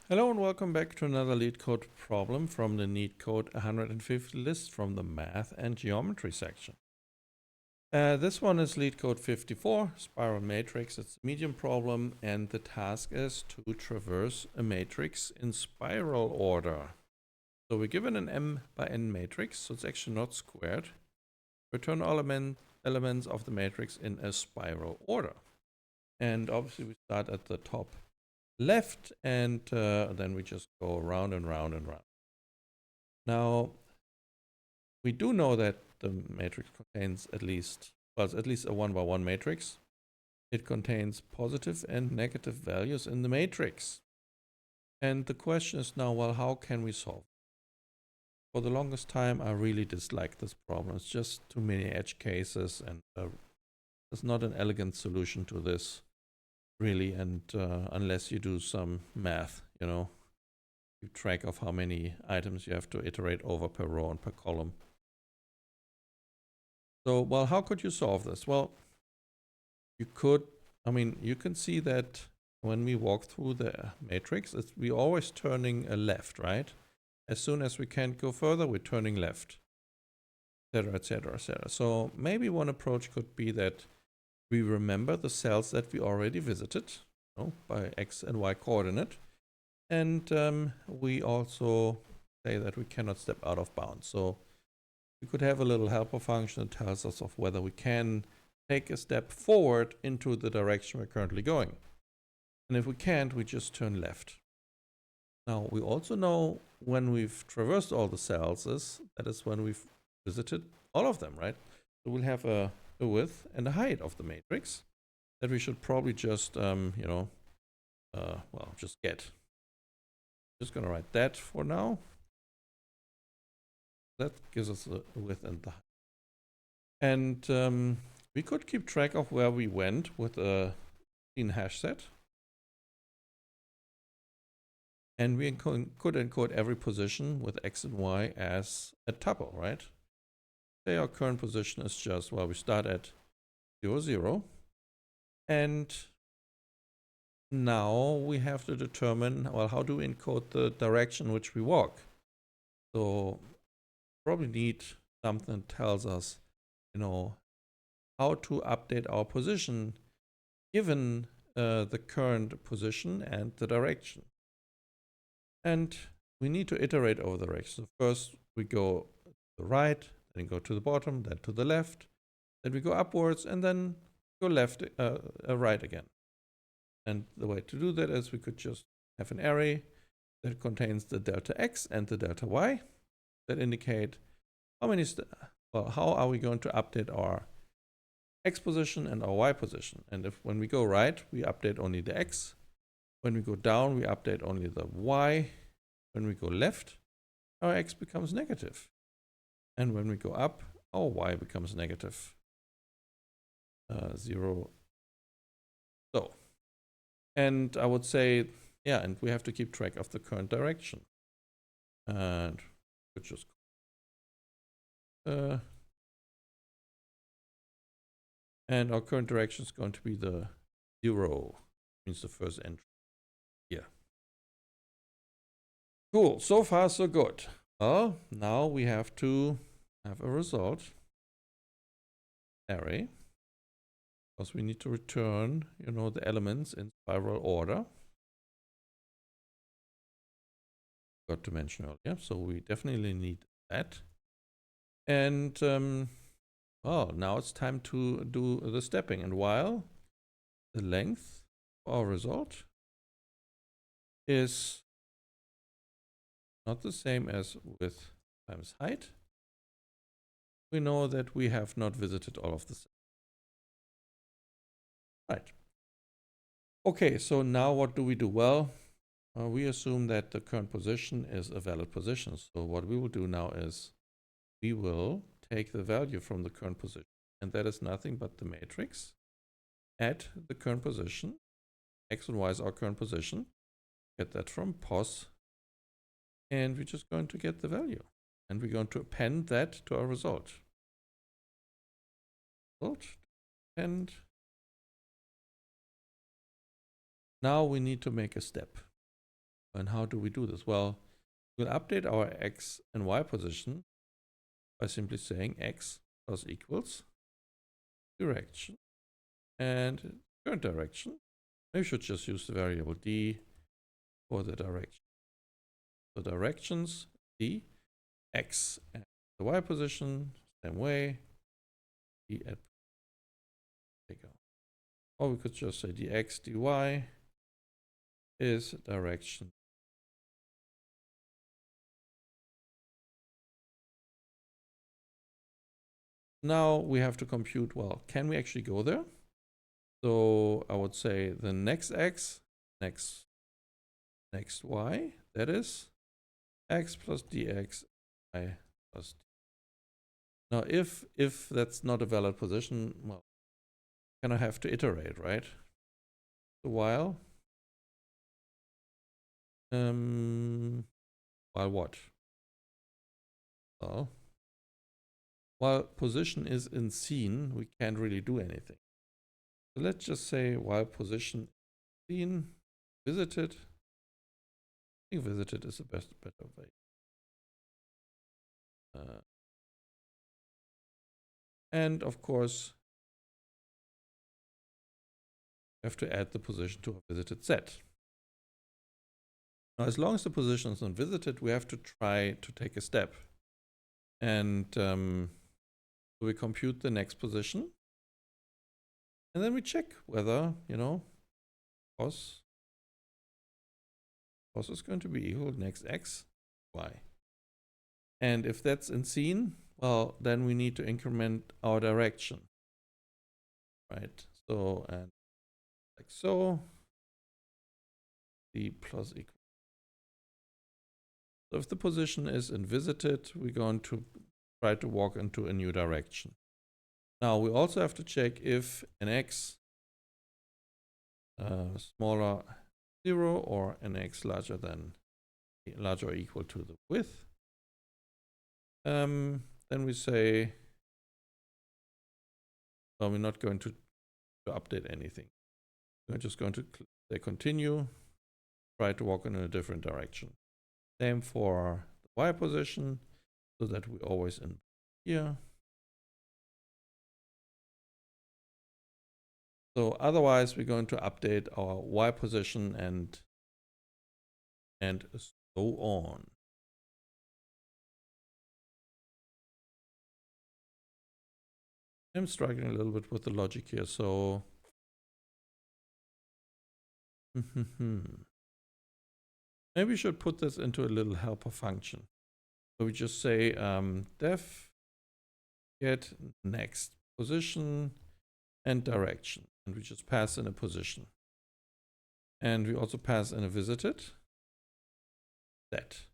Hello and welcome back to another LeetCode problem from the LeetCode 150 list from the Math and Geometry section. This one is LeetCode 54, Spiral Matrix. It's a medium problem and the task is to traverse a matrix in spiral order. So we're given an m by n matrix, so it's actually not squared. Return elements of the matrix in a spiral order. And obviously we start at the top left and then we just go round and round and round. Now we do know that the matrix contains at least a 1-by-1 matrix. It contains positive and negative values in the matrix. And the question is now, well, how can we solve it? For the longest time I really disliked this problem. It's just too many edge cases and there's not an elegant solution to this really, and unless you do some math, keep track of how many items you have to iterate over per row and per column. So, well, how could you solve this? Well, you can see that when we walk through the matrix, we're always turning left, right? As soon as we can't go further, we're turning left, etc., etc., etc. So maybe one approach could be that we remember the cells that we already visited by x and y coordinate. And we also say that we cannot step out of bounds. So we could have a little helper function that tells us of whether we can take a step forward into the direction we're currently going. And if we can't, we just turn left. Now, we also know when we've traversed all the cells, that is when we've visited all of them, right? So we'll have a width and a height of the matrix that we should probably just, just get. Just going to write that for now. That gives us the width and the height. And we could keep track of where we went with a hash set. And we could encode every position with x and y as a tuple, right? Say our current position is just, well, we start at 0, 0. And now we have to determine, well, how do we encode the direction which we walk? So probably need something that tells us, how to update our position given the current position and the direction. And we need to iterate over the direction. So first we go to the right, then go to the bottom, then to the left, then we go upwards, and then go right again. And the way to do that is we could just have an array that contains the delta x and the delta y that indicate how are we going to update our x position and our y position. And when we go right, we update only the x. When we go down, we update only the y. When we go left, our x becomes negative. And when we go up, our y becomes negative. 0. So, and I would say, yeah, and we have to keep track of the current direction. And we just and our current direction is going to be the 0, means the first entry. Yeah. Cool. So far, so good. Well, now we have to have a result array, because we need to return, the elements in spiral order. Got to mention earlier, so we definitely need that. And well, now it's time to do the stepping. And while the length of our result is not the same as width times height, we know that we have not visited all of the cells. Right. Okay, so now what do we do? Well, we assume that the current position is a valid position. So what we will do now is we will take the value from the current position, and that is nothing but the matrix at the current position. X and Y is our current position. Get that from pos, and we're just going to get the value, and we're going to append that to our result. And now we need to make a step. And how do we do this? Well, we'll update our X and Y position by simply saying X plus equals direction and current direction. We should just use the variable D for the direction. So directions, D, X and the Y position, same way, D at bigger. Or we could just say dx, dy is direction. Now we have to compute, well, can we actually go there? So I would say the next X, next Y, that is X plus dx, Y plus D. Now if that's not a valid position, well, kind of have to iterate, right? So while what? Well, while position is in scene, we can't really do anything. So let's just say while position seen, visited. I think visited is the better way. And of course, we have to add the position to a visited set. Now, as long as the position is not visited, we have to try to take a step. And so we compute the next position. And then we check whether, cos is going to be equal to next X, Y. And if that's in scene, well, then we need to increment our direction. Right? So, and like so, D plus equal. So if the position is in visited, we're going to try to walk into a new direction. Now we also have to check if an X smaller 0 or an X larger or equal to the width. Then we say, well, we're not going to update anything. We're just going to say continue, try to walk in a different direction. Same for the Y position, so that we always in here. So otherwise, we're going to update our Y position and so on. I'm struggling a little bit with the logic here, so maybe we should put this into a little helper function. So we just say def get next position and direction, and we just pass in a position. And we also pass in a visited set.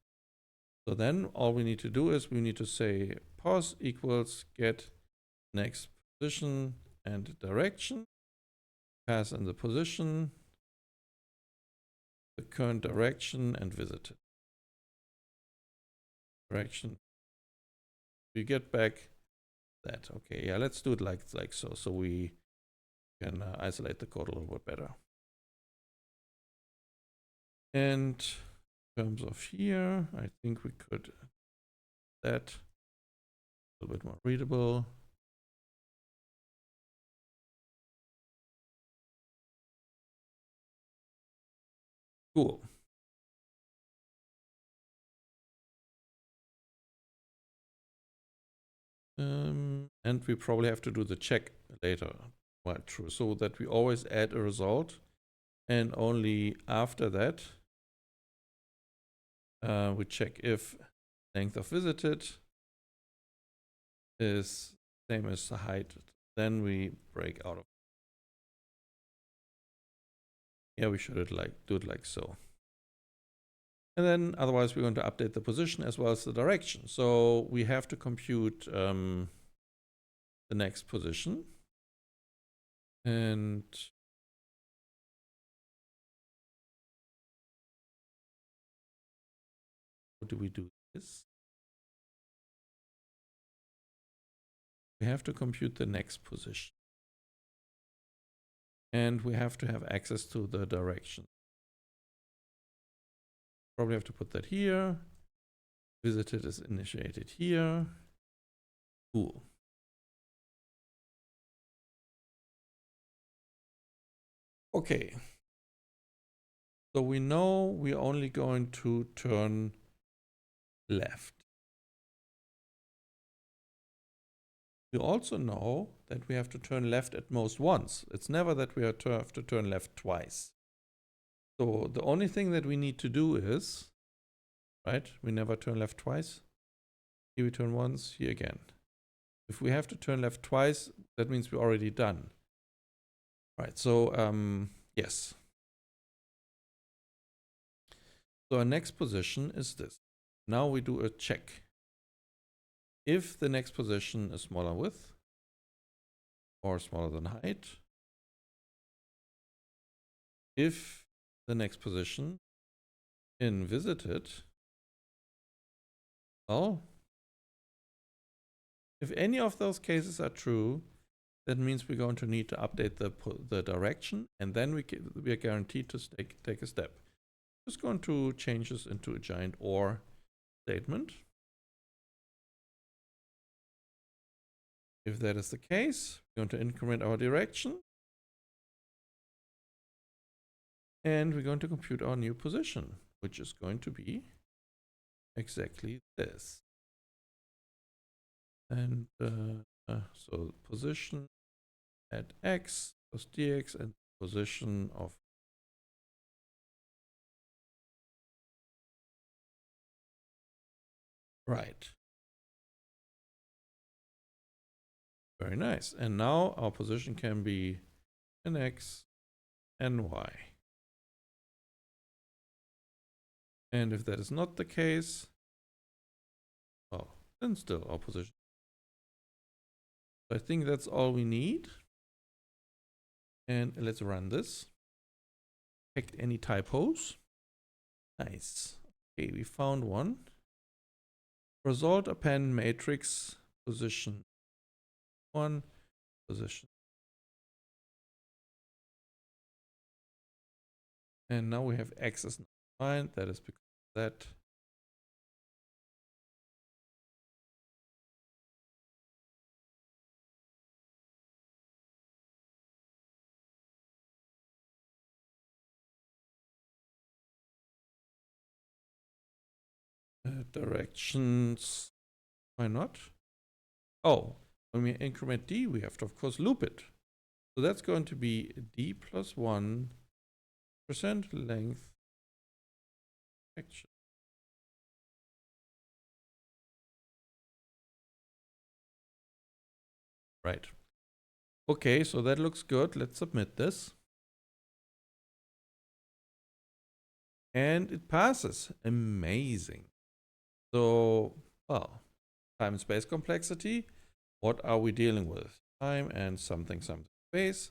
So then all we need to do is we need to say pos equals get next position and direction, pass in the position, the current direction, and visited direction. We get back that. Okay, yeah, let's do it like so. So we can isolate the code a little bit better. And in terms of here, I think we could do that a little bit more readable. Cool. And we probably have to do the check later. Well, true. So that we always add a result, and only after that we check if length of visited is same as the height. Then we break out of. Yeah, we should do it like so. And then otherwise we're going to update the position as well as the direction. So we have to compute the next position. And how do we do this? We have to compute the next position. And we have to have access to the direction. probably have to put that here. Visited is initiated here. Cool. Okay. So we know we're only going to turn left. We also know that we have to turn left at most once. It's never that we have to turn left twice. So the only thing that we need to do is, right, we never turn left twice. Here we turn once, here again. If we have to turn left twice, that means we're already done. Right, so yes. So our next position is this. Now we do a check. If the next position is smaller width or smaller than height, if the next position in visited, well, if any of those cases are true, that means we're going to need to update the direction, and then we are guaranteed to take a step. Just going to change this into a giant OR statement. If that is the case, we're going to increment our direction. And we're going to compute our new position, which is going to be exactly this. And so position at x plus dx and position of right. Very nice. And now our position can be an x and y. And if that is not the case, oh, then still our position. So I think that's all we need. And let's run this. Check any typos. Nice. Okay, we found one. Result append matrix position 1 position. And now we have x is not defined. That is because of that. Directions. Why not? Oh, when we increment d, we have to, of course, loop it. So that's going to be d plus 1% length action. Right. Okay, so that looks good. Let's submit this. And it passes. Amazing. So, well, time and space complexity. What are we dealing with? Time and something space.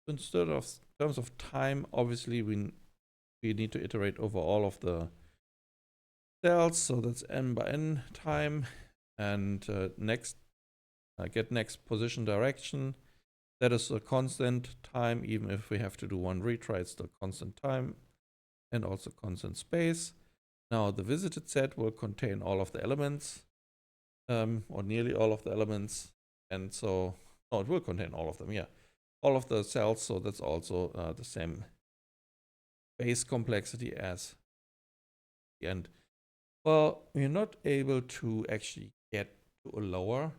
So instead of terms of time, obviously we need to iterate over all of the cells. So that's n by n time. And next, get next position direction. That is a constant time, even if we have to do one retry, it's still constant time and also constant space. Now the visited set will contain all of the elements, or nearly all of the elements. And so, oh, it will contain all of them, yeah. All of the cells, so that's also the same base complexity as the end. Well, we're not able to actually get to a lower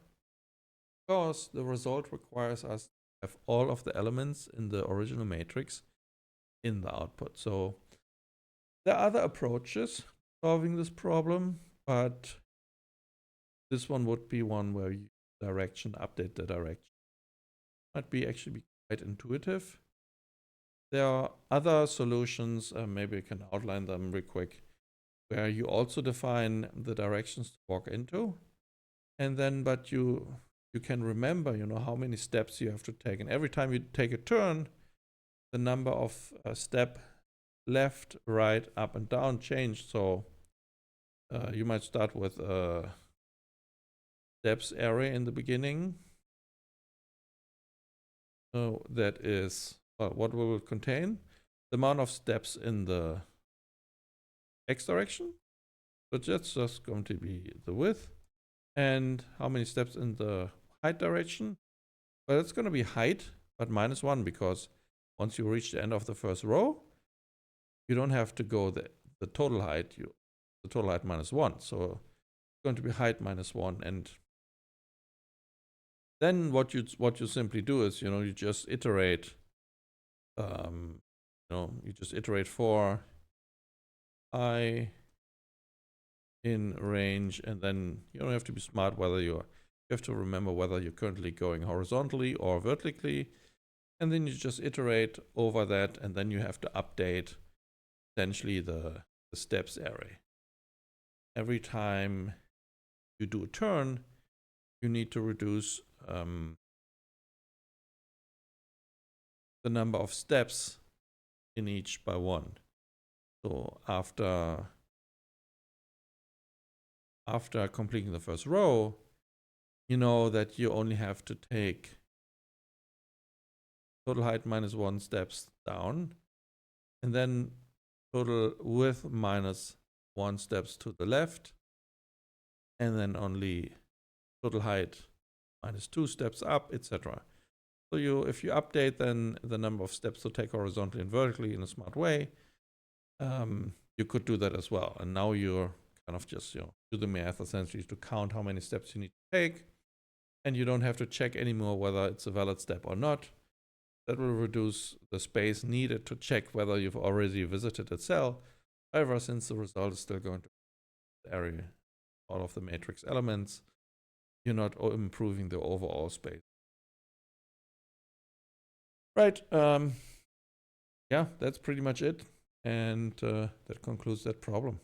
because the result requires us to have all of the elements in the original matrix in the output. So there are other approaches solving this problem, but this one would be one where you update the direction. Might be actually quite intuitive. There are other solutions, maybe I can outline them real quick, where you also define the directions to walk into, and then but you can remember, you know, how many steps you have to take, and every time you take a turn, the number of step left, right, up, and down changed. So you might start with a steps array in the beginning. So that is what will it contain? The amount of steps in the x direction. So that's just going to be the width. And how many steps in the height direction? Well, it's going to be height, but -1, because once you reach the end of the first row, you don't have to go the total height. The total height -1. So it's going to be height -1. And then what you simply do is, you just iterate. You just iterate for I in range, and then you don't have to be smart whether you have to remember whether you're currently going horizontally or vertically, and then you just iterate over that, and then you have to update essentially the steps array. Every time you do a turn, you need to reduce the number of steps in each by 1. So after completing the first row, you know that you only have to take total height -1 steps down, and then total width -1 steps to the left, and then only total height -2 steps up, etc. So if you update then the number of steps to take horizontally and vertically in a smart way, you could do that as well. And now you're kind of just do the math essentially to count how many steps you need to take, and you don't have to check anymore whether it's a valid step or not. That will reduce the space needed to check whether you've already visited a cell. However, since the result is still going to array all of the matrix elements, you're not improving the overall space. Right. Yeah, that's pretty much it. And that concludes that problem.